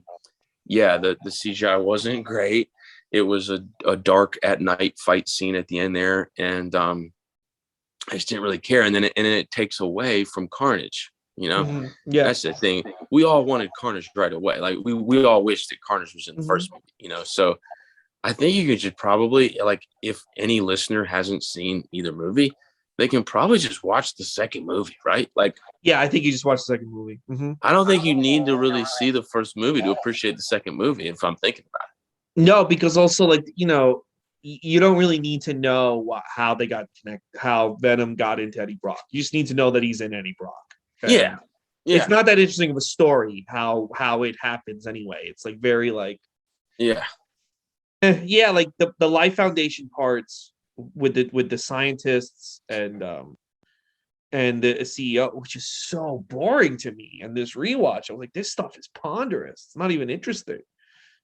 CGI wasn't great. It was a dark at night fight scene at the end there, and I just didn't really care. And then it takes away from Carnage. That's the thing. We all wanted Carnage right away. Like we all wish that Carnage was in the first movie. So I think you could just probably, like, if any listener hasn't seen either movie, they can probably just watch the second movie, right? Like, yeah, I think you just watch the second movie. I don't think you need to really see the first movie to appreciate the second movie, if I'm thinking about No, because also like you don't really need to know how they got connected, how Venom got into Eddie Brock. You just need to know that he's in Eddie Brock. Yeah. And it's Yeah. not that interesting of a story how it happens anyway. It's like very like Yeah. yeah, like the Life Foundation parts with the scientists and the CEO, which is so boring to me. And this rewatch, I was like, this stuff is ponderous. It's not even interesting,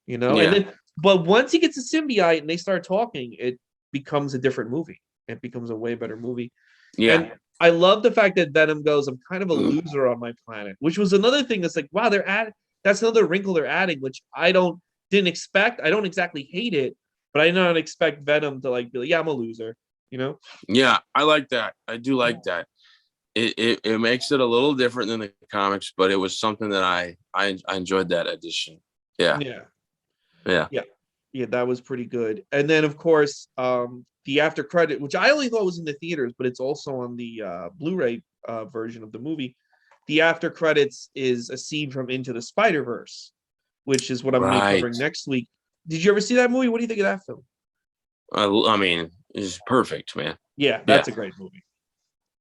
And Yeah. then, but once he gets a symbiote and they start talking, it becomes a different movie. It becomes a way better movie. Yeah. And I love the fact that Venom goes, "I'm kind of a loser on my planet," which was another thing that's like, wow, that's another wrinkle they're adding, which didn't expect. I don't exactly hate it, but I did not expect Venom to like be like, yeah, I'm a loser, Yeah. I like that. I do like that. It makes it a little different than the comics, but it was something that I enjoyed that addition. Yeah. Yeah. Yeah. Yeah, that was pretty good. And then of course, the after credit, which I only thought was in the theaters, but it's also on the Blu-ray version of the movie. The after credits is a scene from Into the Spider-Verse, which is what I'm going to be Right. covering next week. Did you ever see that movie? What do you think of that film? I mean, it's perfect, man. Yeah, that's a great movie.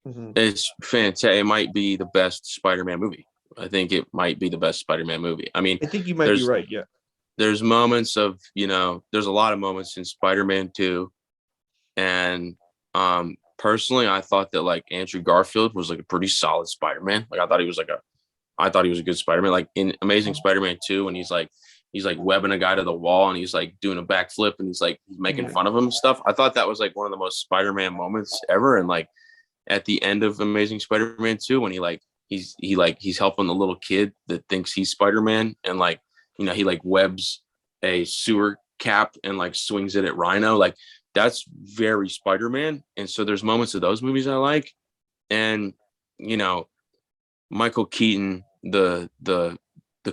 Mm-hmm. It's fantastic. It might be the best Spider-Man movie. I think it might be the best Spider-Man movie. I mean, I think you might be right. Yeah. There's moments of, there's a lot of moments in Spider-Man 2. And personally, I thought that like Andrew Garfield was like a pretty solid Spider-Man. Like I thought he was a good Spider-Man. Like in Amazing Spider-Man 2, when he's like webbing a guy to the wall and he's like doing a backflip and he's making fun of him and stuff. I thought that was like one of the most Spider-Man moments ever. And like at the end of Amazing Spider-Man 2, when he's helping the little kid that thinks he's Spider-Man, and like, he like webs a sewer cap and like swings it at Rhino. Like that's very Spider-Man. And so there's moments of those movies I like. And, Michael Keaton, the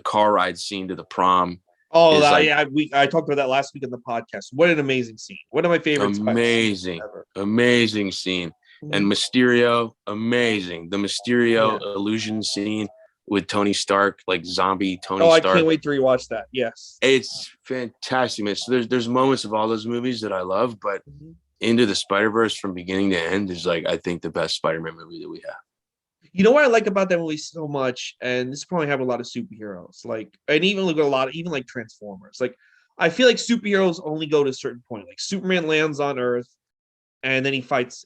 car ride scene to the prom. Oh, I talked about that last week on the podcast. What an amazing scene! One of my favorite amazing, ever. Amazing scene. And Mysterio, amazing. The Mysterio illusion scene with Tony Stark, like zombie Tony Stark. I can't wait to rewatch that. Yes. It's fantastic, man. So there's moments of all those movies that I love, but Into the Spider-Verse from beginning to end is like, I think, the best Spider-Man movie that we have. You know what I like about that movie so much, and this probably have a lot of superheroes, like, and even look at a lot of, even like Transformers. Like, I feel like superheroes only go to a certain point. Like Superman lands on Earth, and then he fights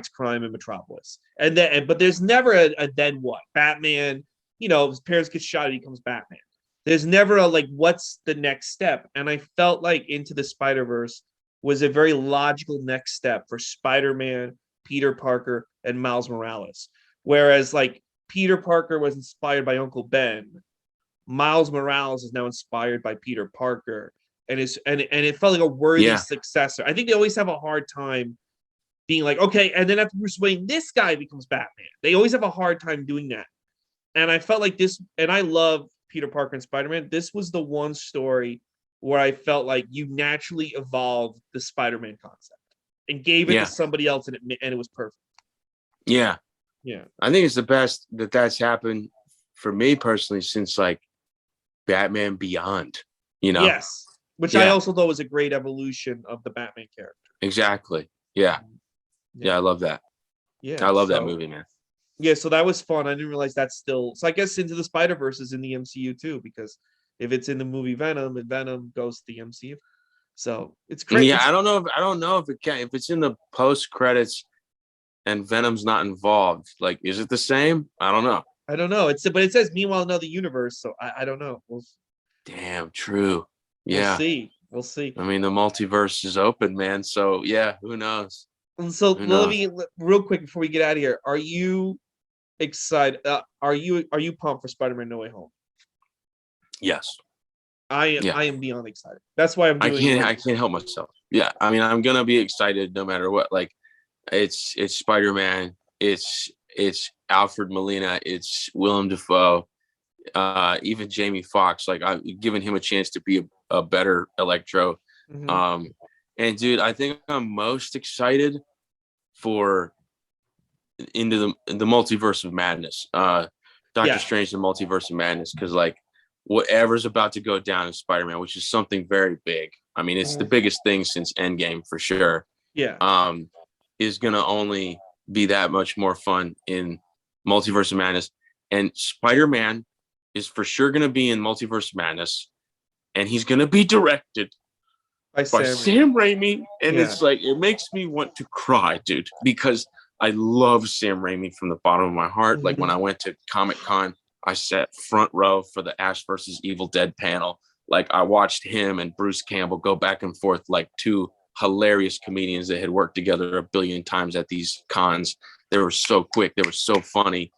crime in Metropolis, but there's never a then what? Batman, his parents get shot and he becomes Batman. There's never a like, what's the next step? And I felt like Into the Spider-Verse was a very logical next step for Spider-Man, Peter Parker, and Miles Morales. Whereas like Peter Parker was inspired by Uncle Ben, Miles Morales is now inspired by Peter Parker, and it felt like a worthy successor. I think they always have a hard time being like, okay, and then after Bruce Wayne, this guy becomes Batman. They always have a hard time doing that. And I felt like this, and I love Peter Parker and Spider-Man. This was the one story where I felt like you naturally evolved the Spider-Man concept and gave it to somebody else, and it was perfect. Yeah. Yeah. I think it's the best that's happened for me personally since like Batman Beyond, Yes. Which I also thought was a great evolution of the Batman character. Exactly. Yeah. Yeah, I love that. Yeah. I love that movie, man. Yeah, so that was fun. I didn't realize that's still. So I guess Into the Spider-Verse is in the MCU too, because if it's in the movie Venom, and Venom goes to the MCU. So it's crazy. Yeah, I don't know if it can. If it's in the post credits and Venom's not involved, like, is it the same? I don't know. But it says meanwhile another universe, so I don't know. Damn, true. Yeah. We'll see. I mean, the multiverse is open, man. So yeah, who knows? And so let me real quick before we get out of here. Are you excited? Are you pumped for Spider-Man No Way Home? Yes. I am beyond excited. That's why I'm doing I can't help myself. Yeah. I mean, I'm gonna be excited no matter what. Like, it's Spider-Man, it's Alfred Molina, it's Willem Dafoe, even Jamie Foxx. Like, I've given him a chance to be a better Electro. And dude, I think I'm most excited for into the multiverse of madness. Doctor Strange, the multiverse of madness, because like whatever's about to go down in Spider-Man, which is something very big. I mean, it's the biggest thing since Endgame for sure. Yeah. Is gonna only be that much more fun in Multiverse of Madness. And Spider-Man is for sure gonna be in Multiverse of Madness, and he's gonna be directed By Sam Raimi. And Yeah. it's like, it makes me want to cry, dude, because I love Sam Raimi from the bottom of my heart. Like when I went to Comic-Con, I sat front row for the Ash versus Evil Dead panel. Like I watched him and Bruce Campbell go back and forth like two hilarious comedians that had worked together a billion times at these cons. They were so quick. They were so funny.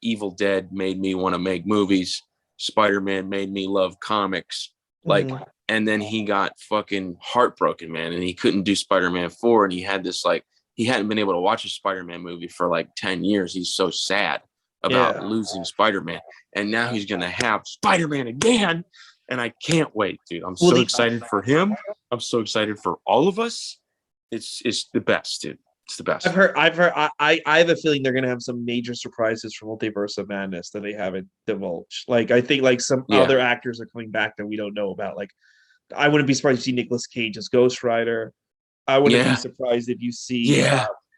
Evil Dead made me want to make movies. Spider-Man made me love comics. Like, and then he got fucking heartbroken, man. And he couldn't do Spider-Man 4. And he had this, like, he hadn't been able to watch a Spider-Man movie for like 10 years. He's so sad about losing Spider-Man. And now he's going to have Spider-Man again. And I can't wait, dude. I'm so excited for him. I'm so excited for all of us. It's the best, dude. It's the best. I've heard. I have a feeling they're gonna have some major surprises for Multiverse of Madness that they haven't divulged. Like I think like some other actors are coming back that we don't know about. Like I wouldn't be surprised to see Nicolas Cage as Ghost Rider. I wouldn't be surprised if you see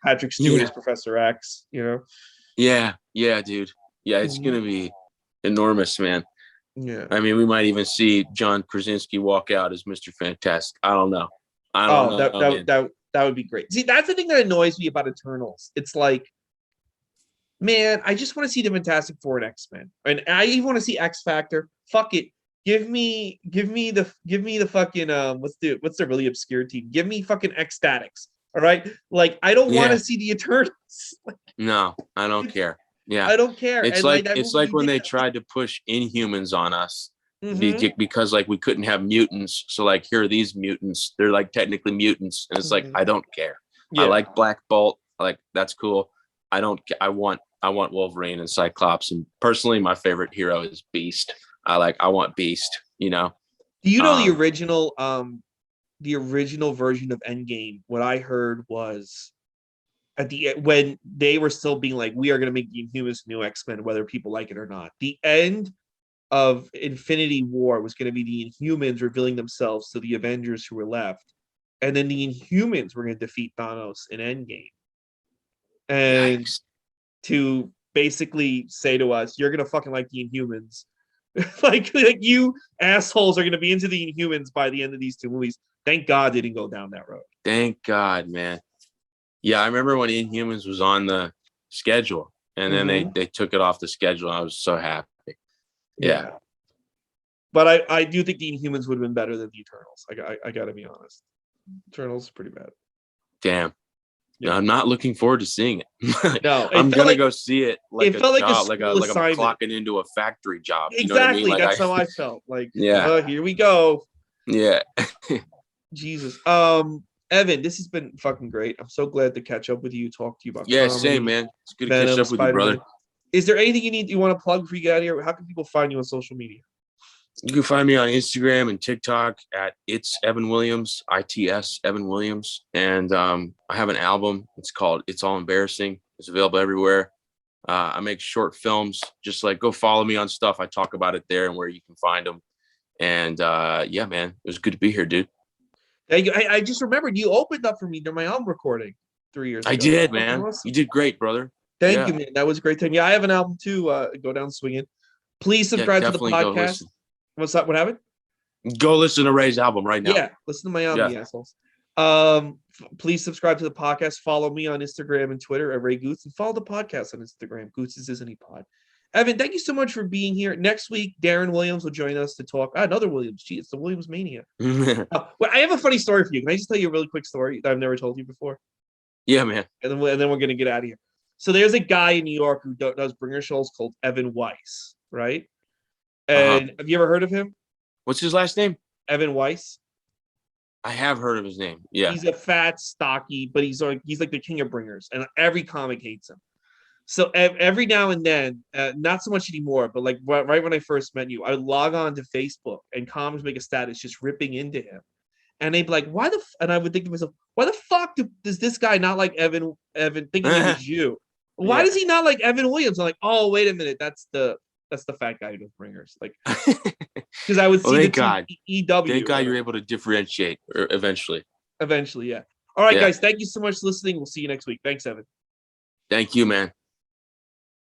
Patrick Stewart as Professor X. You know. Yeah, dude. Yeah, it's gonna be enormous, man. Yeah. I mean, we might even see John Krasinski walk out as Mr. Fantastic. I don't know. That would be great. See, that's the thing that annoys me about Eternals. It's like, man, I just want to see the Fantastic Four and X-Men, and I even want to see X Factor. Fuck it, give me the fucking what's the really obscure team? Give me fucking Ecstatics. All right, like I don't want to see the Eternals. No, I don't care. Yeah, I don't care. It's like when they tried to push Inhumans on us. Because like we couldn't have mutants, so like here are these mutants, they're like technically mutants, and it's like I don't care. I like Black Bolt, like that's cool. I want Wolverine and Cyclops, and personally my favorite hero is Beast. I want Beast, you know. Do you know the original version of Endgame? What I heard was at the end, when they were still being like, we are going to make the Inhumans new X-Men whether people like it or not. The end of Infinity War was going to be the Inhumans revealing themselves to the Avengers who were left, and then the Inhumans were going to defeat Thanos in Endgame, and to basically say to us, "You're going to fucking like the Inhumans, like you assholes are going to be into the Inhumans by the end of these two movies." Thank God they didn't go down that road. Thank God, man. Yeah, I remember when Inhumans was on the schedule, and then they took it off the schedule. I was so happy. Yeah. But I do think the Inhumans would have been better than the Eternals. I got to be honest. Eternals is pretty bad. Damn. Yeah. I'm not looking forward to seeing it. No, I'm gonna go see it like it felt job, like I'm clocking into a factory job. Exactly. You know what I mean? Like that's how I felt. Like, yeah. Here we go. Yeah. Jesus. Evan, this has been fucking great. I'm so glad to catch up with you, talk to you about comedy, same, man. It's good to catch up with you, brother. Is there anything you want to plug before you get out of here? How can people find you on social media? You can find me on Instagram and TikTok at It's Evan Williams, ITS Evan Williams. And I have an album. It's called It's All Embarrassing. It's available everywhere. I make short films. Just like go follow me on stuff. I talk about it there and where you can find them. And yeah, man, it was good to be here, dude. Thank you. I just remembered you opened up for me during my album recording 3 years ago. I did, man. Awesome. You did great, brother. Thank you, man. That was a great time. Yeah, I have an album too. Go down swinging. Please subscribe to the podcast. What's up? What happened? Go listen to Ray's album right now. Yeah, listen to my album, you assholes. Please subscribe to the podcast. Follow me on Instagram and Twitter at Ray Gootz, and follow the podcast on Instagram. Gootz isn't he pod. Evan, thank you so much for being here. Next week, Darren Williams will join us to talk. Another Williams. Gee, it's the Williams mania. Well, I have a funny story for you. Can I just tell you a really quick story that I've never told you before? Yeah, man. And then we're going to get out of here. So there's a guy in New York who does bringer shows called Evan Weiss, right? And have you ever heard of him? What's his last name? Evan Weiss. I have heard of his name. Yeah. He's a fat, stocky, but he's like the king of bringers, and every comic hates him. So every now and then, not so much anymore, but like right when I first met you, I would log on to Facebook and comics make a status just ripping into him. And they'd be like, why the and I would think to myself, why the fuck does this guy not like Evan thinking it was you? Why does he not like Evan Williams? I'm like, oh, wait a minute, that's that's the fat guy who does ringers. Like, because I would see Well, the thank God. EW. Thank God you're able to differentiate eventually. Eventually, yeah. All right, Yeah. guys. Thank you so much for listening. We'll see you next week. Thanks, Evan. Thank you, man.